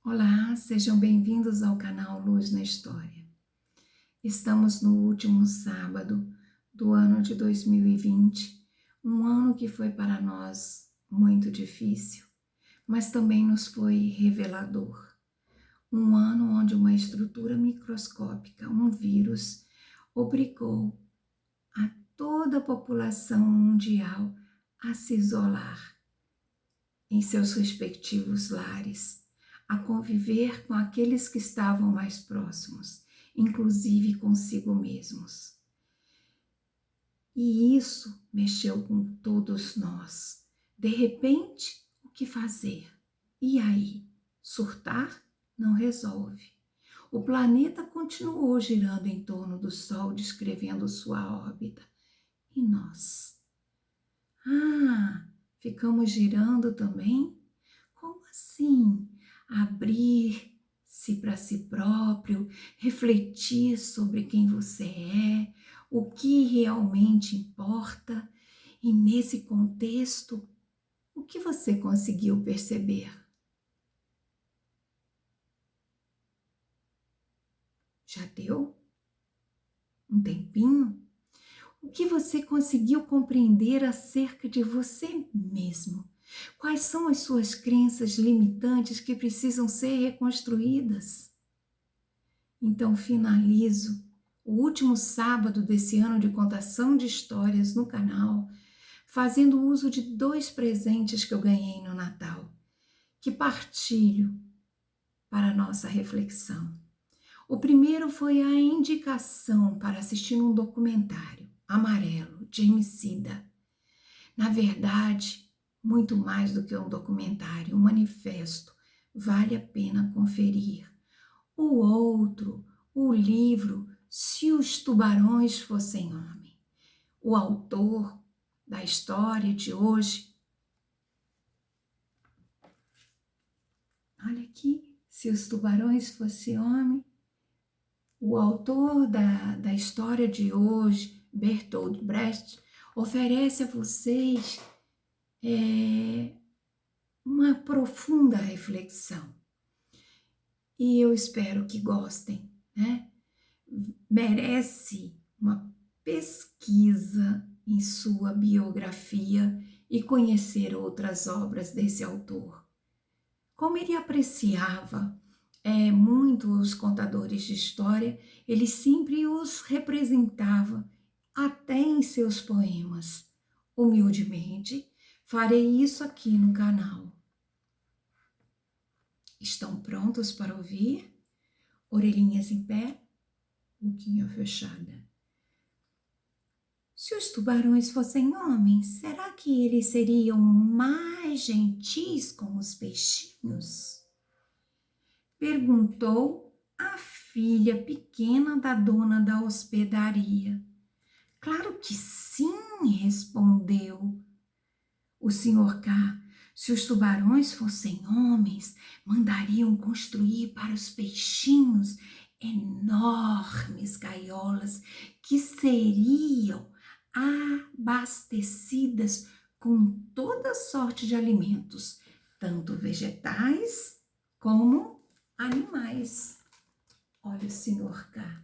Olá, sejam bem-vindos ao canal Luz na História. Estamos no último sábado do ano de 2020, um ano que foi para nós muito difícil, mas também nos foi revelador. Um ano onde uma estrutura microscópica, um vírus, obrigou a toda a população mundial a se isolar em seus respectivos lares, a conviver com aqueles que estavam mais próximos, inclusive consigo mesmos. E isso mexeu com todos nós. De repente, o que fazer? E aí? Surtar não resolve. O planeta continuou girando em torno do Sol, descrevendo sua órbita. E nós? Ficamos girando também? Como assim? Abrir-se para si próprio, refletir sobre quem você é, o que realmente importa, e nesse contexto, o que você conseguiu perceber? Já deu um tempinho? O que você conseguiu compreender acerca de você mesmo? Quais são as suas crenças limitantes que precisam ser reconstruídas? Então, finalizo o último sábado desse ano de contação de histórias no canal, fazendo uso de 2 presentes que eu ganhei no Natal, que partilho para a nossa reflexão. O primeiro foi a indicação para assistir um documentário, Amarelo, de Emicida. Na verdade, muito mais do que um documentário, um manifesto, vale a pena conferir. O outro, o livro Se os Tubarões Fossem Homem. O autor da história de hoje, olha aqui, Se os Tubarões Fossem Homem, o autor da história de hoje, Bertolt Brecht, oferece a vocês uma profunda reflexão. E eu espero que gostem, né? Merece uma pesquisa em sua biografia e conhecer outras obras desse autor. Como ele apreciava muito os contadores de história, ele sempre os representava até em seus poemas. Humildemente, farei isso aqui no canal. Estão prontos para ouvir? Orelhinhas em pé, boquinha fechada. Se os tubarões fossem homens, será que eles seriam mais gentis com os peixinhos? Perguntou a filha pequena da dona da hospedaria. Claro que sim, respondeu o Sr. K. Se os tubarões fossem homens, mandariam construir para os peixinhos enormes gaiolas que seriam abastecidas com toda sorte de alimentos, tanto vegetais como animais. Olha o Sr. K.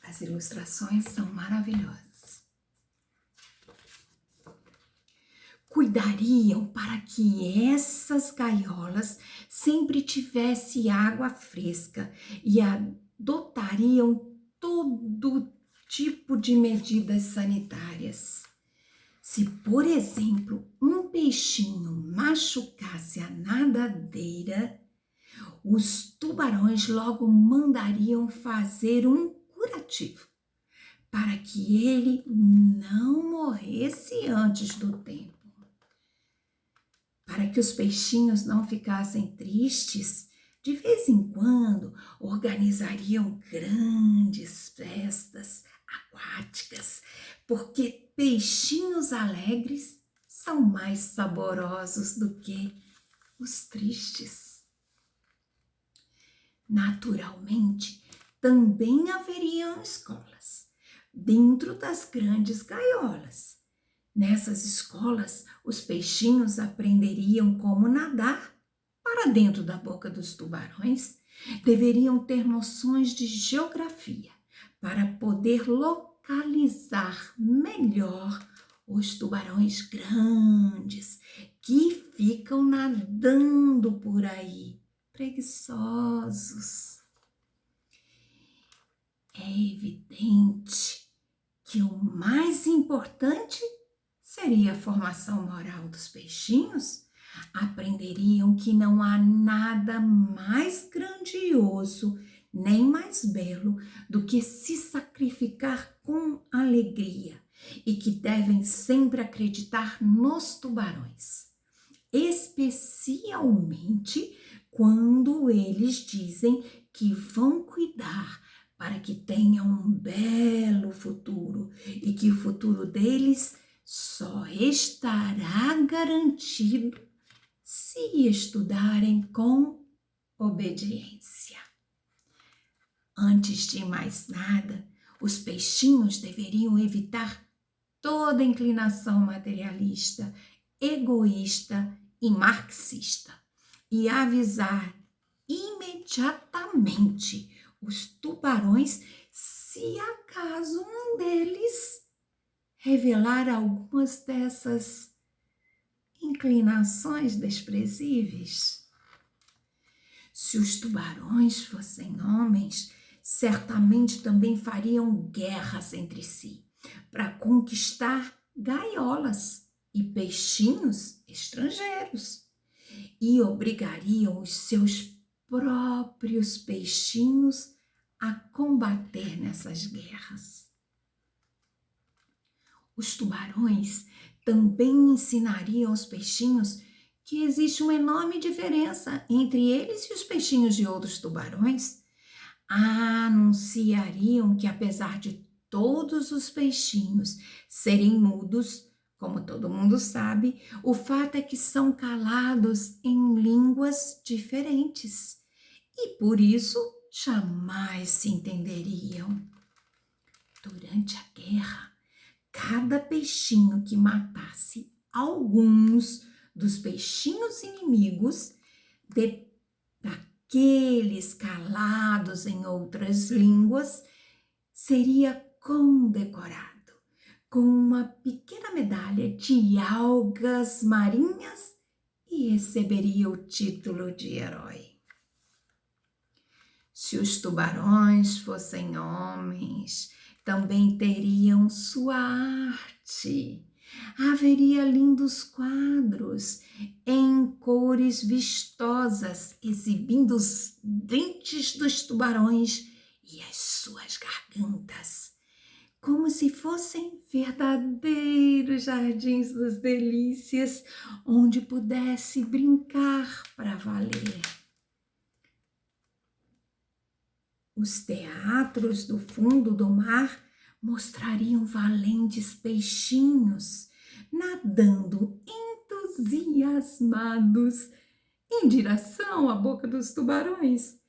As ilustrações são maravilhosas. Cuidariam para que essas gaiolas sempre tivesse água fresca e adotariam todo tipo de medidas sanitárias. Se, por exemplo, um peixinho machucasse a nadadeira, os tubarões logo mandariam fazer um curativo para que ele não morresse antes do tempo. Para que os peixinhos não ficassem tristes, de vez em quando organizariam grandes festas aquáticas, porque peixinhos alegres são mais saborosos do que os tristes. Naturalmente, também haveriam escolas dentro das grandes gaiolas. Nessas escolas, os peixinhos aprenderiam como nadar para dentro da boca dos tubarões. Deveriam ter noções de geografia para poder localizar melhor os tubarões grandes que ficam nadando por aí, preguiçosos. É evidente que o mais importante seria a formação moral dos peixinhos. Aprenderiam que não há nada mais grandioso nem mais belo do que se sacrificar com alegria e que devem sempre acreditar nos tubarões, especialmente quando eles dizem que vão cuidar para que tenham um belo futuro e que o futuro deles só estará garantido se estudarem com obediência. Antes de mais nada, os peixinhos deveriam evitar toda inclinação materialista, egoísta e marxista e avisar imediatamente os tubarões se acaso um deles revelar algumas dessas inclinações desprezíveis. Se os tubarões fossem homens, certamente também fariam guerras entre si para conquistar gaiolas e peixinhos estrangeiros e obrigariam os seus próprios peixinhos a combater nessas guerras. Os tubarões também ensinariam aos peixinhos que existe uma enorme diferença entre eles e os peixinhos de outros tubarões. Anunciariam que, apesar de todos os peixinhos serem mudos, como todo mundo sabe, o fato é que são calados em línguas diferentes e, por isso, jamais se entenderiam. Durante a guerra, cada peixinho que matasse alguns dos peixinhos inimigos, daqueles calados em outras línguas, seria condecorado com uma pequena medalha de algas marinhas e receberia o título de herói. Se os tubarões fossem homens, também teriam sua arte. Haveria lindos quadros em cores vistosas, exibindo os dentes dos tubarões e as suas gargantas, como se fossem verdadeiros jardins das delícias, onde pudesse brincar para valer. Os teatros do fundo do mar mostrariam valentes peixinhos nadando entusiasmados em direção à boca dos tubarões.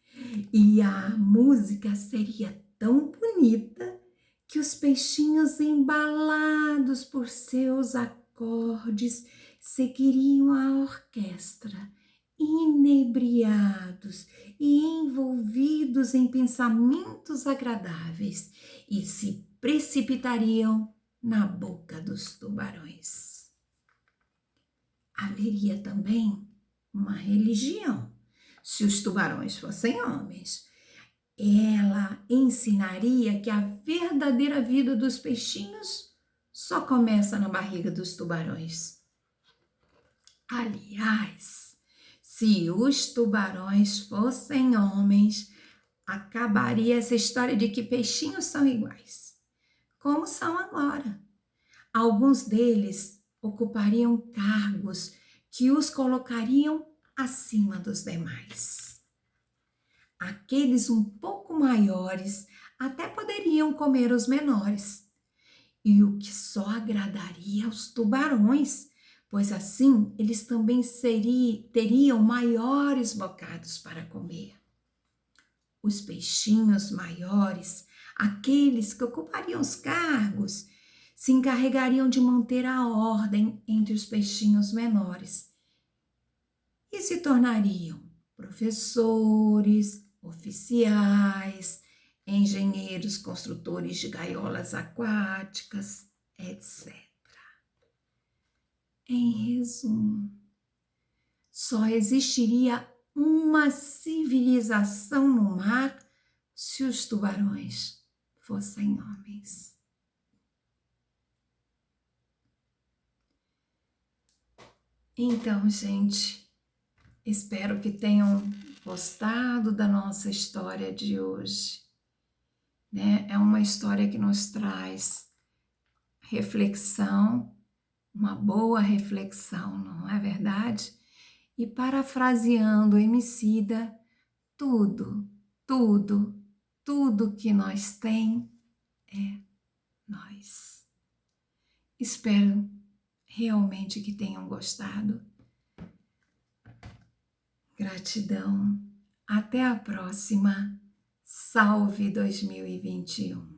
E a música seria tão bonita que os peixinhos, embalados por seus acordes, seguiriam a orquestra, inebriados e envolvidos em pensamentos agradáveis, e se precipitariam na boca dos tubarões. Haveria também uma religião, se os tubarões fossem homens. Ela ensinaria que a verdadeira vida dos peixinhos só começa na barriga dos tubarões. Aliás, se os tubarões fossem homens, acabaria essa história de que peixinhos são iguais, como são agora. Alguns deles ocupariam cargos que os colocariam acima dos demais. Aqueles um pouco maiores até poderiam comer os menores, e o que só agradaria aos tubarões, pois assim eles também teriam maiores bocados para comer. Os peixinhos maiores, aqueles que ocupariam os cargos, se encarregariam de manter a ordem entre os peixinhos menores e se tornariam professores, oficiais, engenheiros, construtores de gaiolas aquáticas, etc. Em resumo, só existiria uma civilização no mar se os tubarões fossem homens. Então, gente, espero que tenham gostado da nossa história de hoje, né? É uma história que nos traz reflexão, uma boa reflexão, não é verdade? E parafraseando o Emicida, tudo que nós tem é nós. Espero realmente que tenham gostado. Gratidão. Até a próxima. Salve 2021.